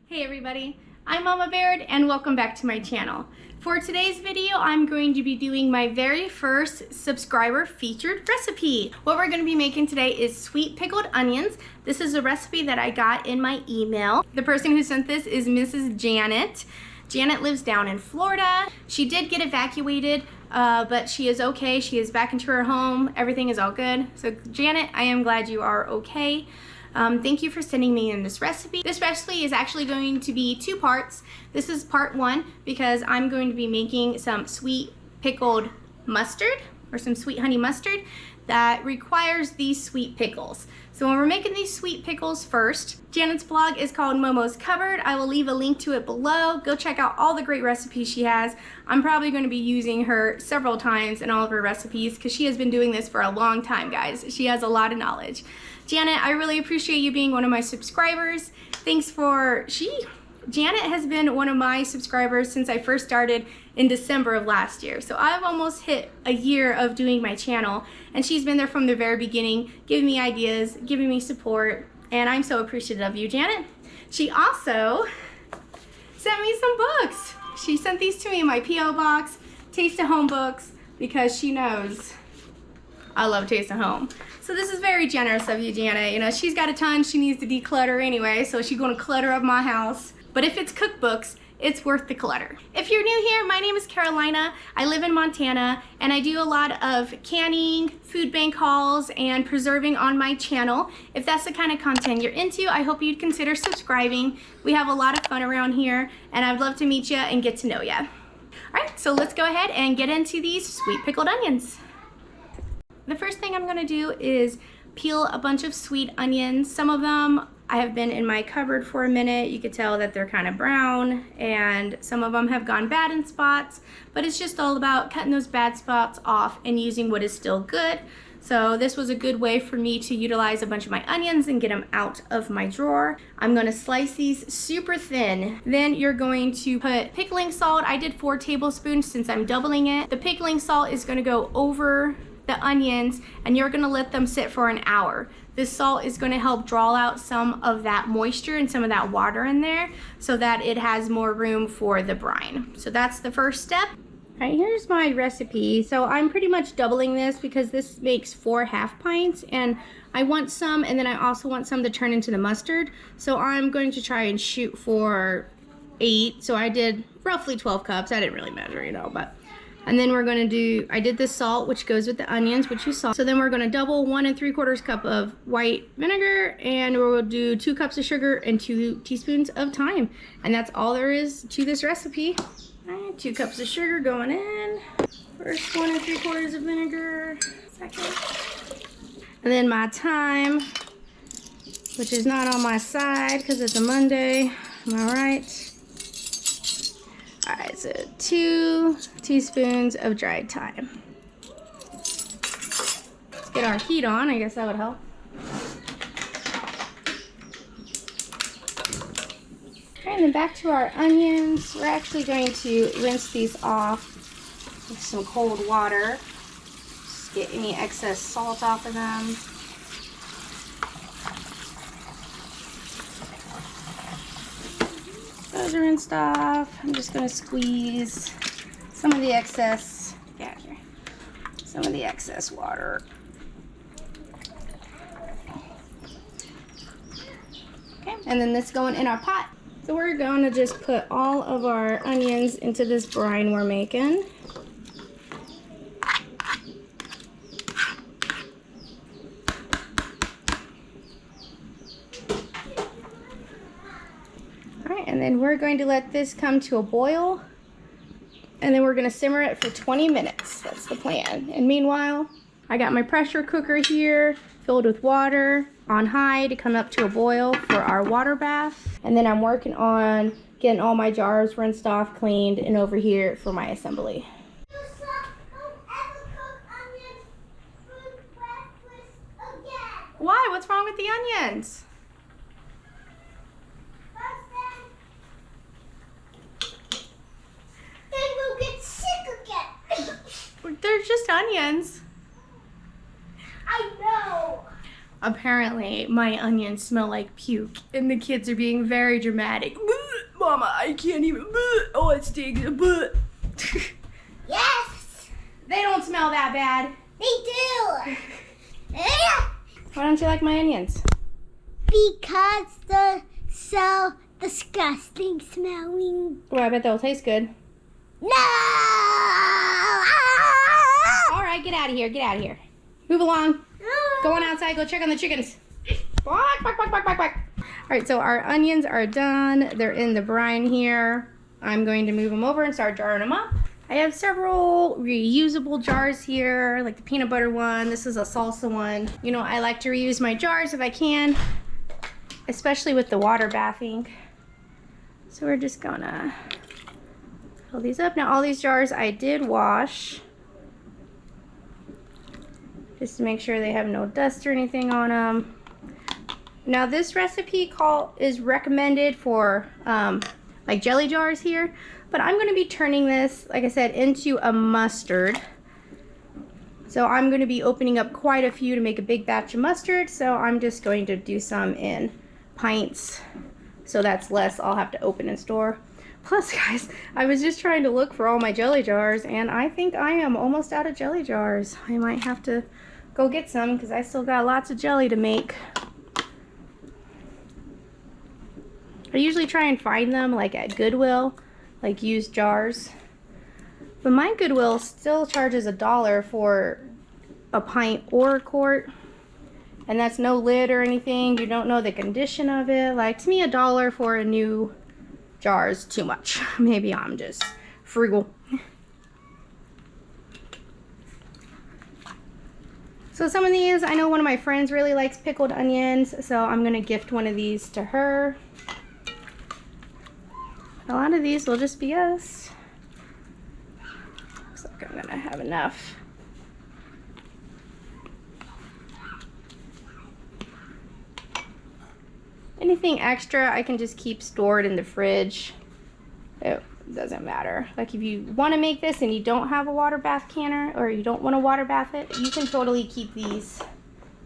Hey everybody, I'm Mama Baird and welcome back to my channel. For today's video, I'm going to be doing my very first subscriber featured recipe. What we're going to be making today is sweet pickled onions. This is a recipe that I got in my email. The person who sent this is Mrs. Janet. Janet lives down in Florida. She did get evacuated, but she is okay. She is back into her home. Everything is all good. So Janet, I am glad you are okay. Thank you for sending me in this recipe. This recipe is actually going to be two parts. This is part one because I'm going to be making some sweet pickled mustard or some sweet honey mustard that requires these sweet pickles. So when we're making these sweet pickles first, Janet's blog is called Momoe's Cupboard. I will leave a link to it below. Go check out all the great recipes she has. I'm probably going to be using her several times in all of her recipes because she has been doing this for a long time, guys. She has a lot of knowledge. Janet, I really appreciate you being one of my subscribers. Janet has been one of my subscribers since I first started in December of last year. So I've almost hit a year of doing my channel, and she's been there from the very beginning, giving me ideas, giving me support, and I'm so appreciative of you, Janet. She also sent me some books. She sent these to me in my P.O. box, Taste of Home books, because she knows I love Taste of Home. So this is very generous of you, Janet. You know, she's got a ton she needs to declutter anyway, so she's gonna clutter up my house. But if it's cookbooks, it's worth the clutter. If you're new here, my name is Carolina. I live in Montana, and I do a lot of canning, food bank hauls, and preserving on my channel. If that's the kind of content you're into, I hope you'd consider subscribing. We have a lot of fun around here, and I'd love to meet you and get to know you. All right, so let's go ahead and get into these sweet pickled onions. The first thing I'm gonna do is peel a bunch of sweet onions. Some of them I have been in my cupboard for a minute. You could tell that they're kind of brown, and some of them have gone bad in spots, but it's just all about cutting those bad spots off and using what is still good. So this was a good way for me to utilize a bunch of my onions and get them out of my drawer. I'm gonna slice these super thin. Then you're going to put pickling salt. I did 4 tablespoons since I'm doubling it. The pickling salt is gonna go over the onions, and you're gonna let them sit for an hour. This salt is gonna help draw out some of that moisture and some of that water in there so that it has more room for the brine. So that's the first step. All right, here's my recipe. So I'm pretty much doubling this because this makes 4 half pints, and I want some, and then I also want some to turn into the mustard. So I'm going to try and shoot for 8. So I did roughly 12 cups. I didn't really measure, you know, but. And then we're gonna do, I did the salt, which goes with the onions, which you saw. So then we're gonna double 1 3/4 cup of white vinegar, and we'll do 2 cups of sugar and 2 teaspoons of thyme. And that's all there is to this recipe. All right, 2 cups of sugar going in. First 1 3/4 of vinegar, second. And then my thyme, which is not on my side because it's a Monday, am I right? All right, so 2 teaspoons of dried thyme. Let's get our heat on. I guess that would help. Okay, and then back to our onions. We're actually going to rinse these off with some cold water. Just get any excess salt off of them. Those are rinsed off. I'm just gonna squeeze some of the excess, some of the excess water. Okay, and then this going in our pot. So we're gonna just put all of our onions into this brine we're making. And then we're going to let this come to a boil, and then we're going to simmer it for 20 minutes. That's the plan. And meanwhile, I got my pressure cooker here filled with water on high to come up to a boil for our water bath. And then I'm working on getting all my jars rinsed off, cleaned, and over here for my assembly. Why? What's wrong with the onions? They're just onions. I know. apparently my onions smell like puke and the kids are being very dramatic. Mama, I can't even. Oh, it stinks. Yes! They don't smell that bad. They do! Why don't you like my onions? Because they're so disgusting smelling. Well, I bet they'll taste good. No! All right, get out of here. Get out of here. Move along. Go on outside. Go check on the chickens. Quack, quack, quack, quack, quack, quack. All right, so our onions are done. They're in the brine here. I'm going to move them over and start jarring them up. I have several reusable jars here, like the peanut butter one. This is a salsa one. You know, I like to reuse my jars if I can, especially with the water bathing. So we're just gonna fill these up. Now all these jars I did wash, just to make sure they have no dust or anything on them. Now this recipe is recommended for like jelly jars here, but I'm going to be turning this, like I said, into a mustard. So I'm going to be opening up quite a few to make a big batch of mustard, so I'm just going to do some in pints, so that's less I'll have to open and store. Plus, guys, I was just trying to look for all my jelly jars, and I think I am almost out of jelly jars. I might have to go get some because I still got lots of jelly to make. I usually try and find them like at Goodwill, like used jars. But my Goodwill still charges $1 for a pint or a quart. And that's no lid or anything. You don't know the condition of it. Like, to me, $1 for a new jar is too much. Maybe I'm just frugal. So some of these, I know one of my friends really likes pickled onions, so I'm gonna gift one of these to her. A lot of these will just be us. Looks like I'm gonna have enough. Anything extra I can just keep stored in the fridge. It doesn't matter. Like if you want to make this and you don't have a water bath canner, or you don't want to water bath it, you can totally keep these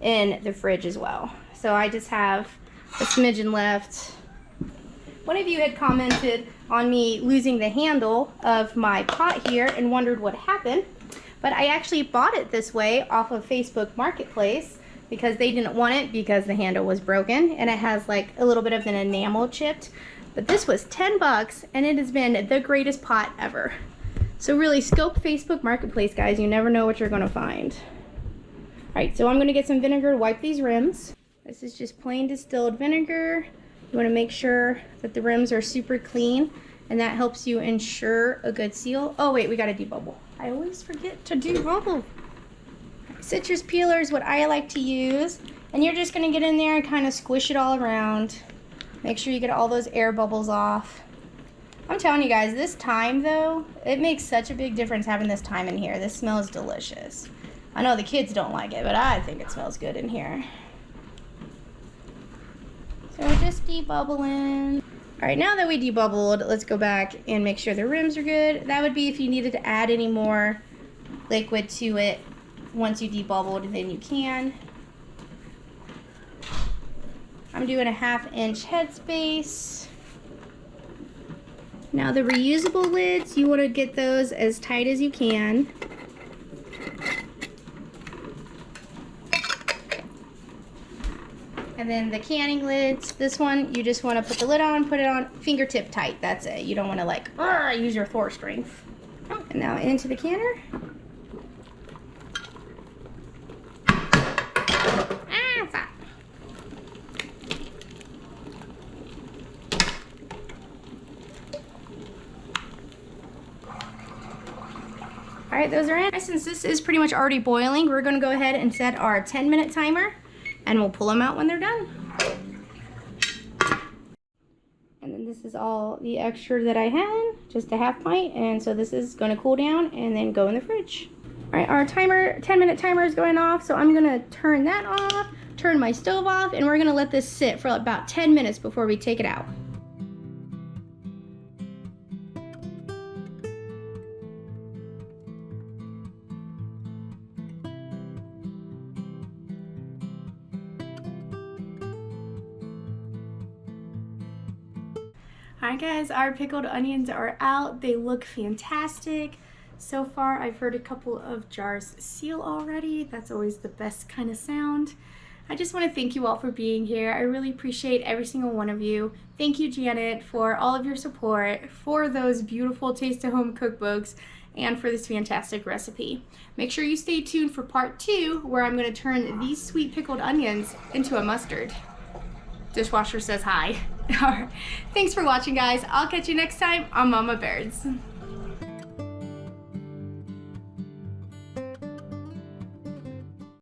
in the fridge as well. So I just have a smidgen left. One of you had commented on me losing the handle of my pot here and wondered what happened. But I actually bought it this way off of Facebook Marketplace because they didn't want it because the handle was broken and it has like a little bit of an enamel chipped. But this was 10 bucks and it has been the greatest pot ever. So really scope Facebook Marketplace, guys. You never know what you're gonna find. All right, so I'm gonna get some vinegar to wipe these rims. This is just plain distilled vinegar. You want to make sure that the rims are super clean, and that helps you ensure a good seal. Oh wait, we got to debubble. I always forget to debubble. Citrus peeler is what I like to use, and you're just going to get in there and kind of squish it all around. Make sure you get all those air bubbles off. I'm telling you guys, this thyme though, it makes such a big difference having this thyme in here. This smells delicious. I know the kids don't like it, but I think it smells good in here. So we're just debubbling. All right, now that we debubbled, let's go back and make sure the rims are good. That would be if you needed to add any more liquid to it once you debubbled, then you can. I'm doing a 1/2 inch headspace. Now the reusable lids, you want to get those as tight as you can. And then the canning lids, this one, you just want to put the lid on, put it on fingertip tight. That's it. You don't want to like use your Thor strength. And now into the canner. Stop. All right, those are in. Since this is pretty much already boiling, we're going to go ahead and set our 10-minute timer. And we'll pull them out when they're done. And then this is all the extra that I had, just a 1/2 pint. And so this is going to cool down and then go in the fridge. All right, our timer, 10-minute timer is going off. So I'm going to turn that off, turn my stove off, and we're going to let this sit for about 10 minutes before we take it out. Alright guys, our pickled onions are out. They look fantastic. So far, I've heard a couple of jars seal already. That's always the best kind of sound. I just want to thank you all for being here. I really appreciate every single one of you. Thank you, Janet, for all of your support, for those beautiful Taste of Home cookbooks, and for this fantastic recipe. Make sure you stay tuned for part 2, where I'm going to turn these sweet pickled onions into a mustard. Dishwasher says hi. Thanks for watching, guys. I'll catch you next time on Mama Birds.